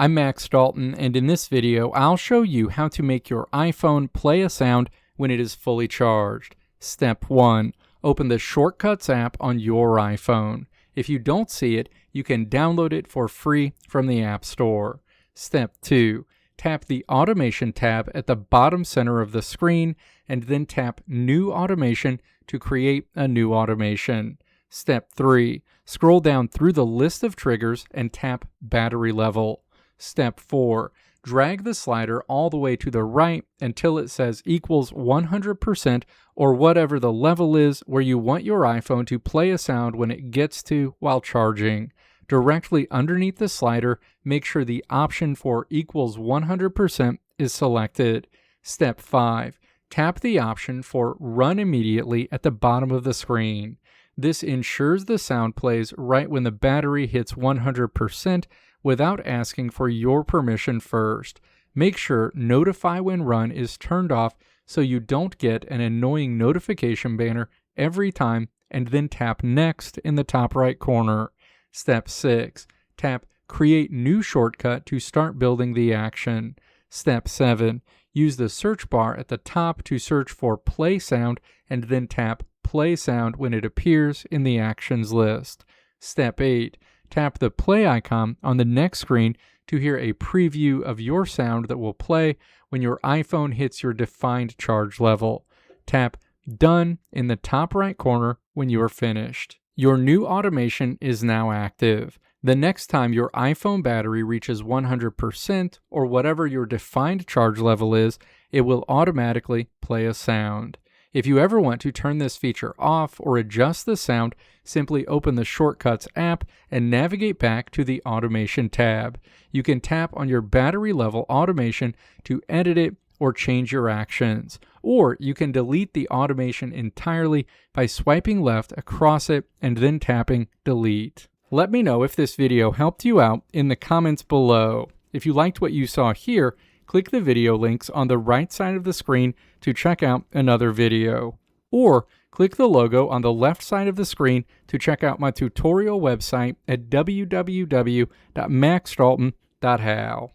I'm Max Dalton, and in this video, I'll show you how to make your iPhone play a sound when it is fully charged. Step 1. Open the Shortcuts app on your iPhone. If you don't see it, you can download it for free from the App Store. Step 2. Tap the Automation tab at the bottom center of the screen, and then tap New Automation to create a new automation. Step 3. Scroll down through the list of triggers and tap Battery Level. Step 4. Drag the slider all the way to the right until it says equals 100% or whatever the level is where you want your iPhone to play a sound when it gets to while charging. Directly underneath the slider, make sure the option for equals 100% is selected. Step 5. Tap the option for Run Immediately at the bottom of the screen. This ensures the sound plays right when the battery hits 100% without asking for your permission first. Make sure Notify When Run is turned off so you don't get an annoying notification banner every time, and then tap Next in the top right corner. Step 6. Tap Create New Shortcut to start building the action. Step 7. Use the search bar at the top to search for Play Sound and then tap Play Sound when it appears in the actions list. Step 8. Tap the play icon on the next screen to hear a preview of your sound that will play when your iPhone hits your defined charge level. Tap Done in the top right corner when you are finished. Your new automation is now active. The next time your iPhone battery reaches 100% or whatever your defined charge level is, it will automatically play a sound. If you ever want to turn this feature off or adjust the sound, simply open the Shortcuts app and navigate back to the Automation tab. You can tap on your battery level automation to edit it or change your actions. Or you can delete the automation entirely by swiping left across it and then tapping Delete. Let me know if this video helped you out in the comments below. If you liked what you saw here, click the video links on the right side of the screen to check out another video. Or click the logo on the left side of the screen to check out my tutorial website at www.maxdalton.how.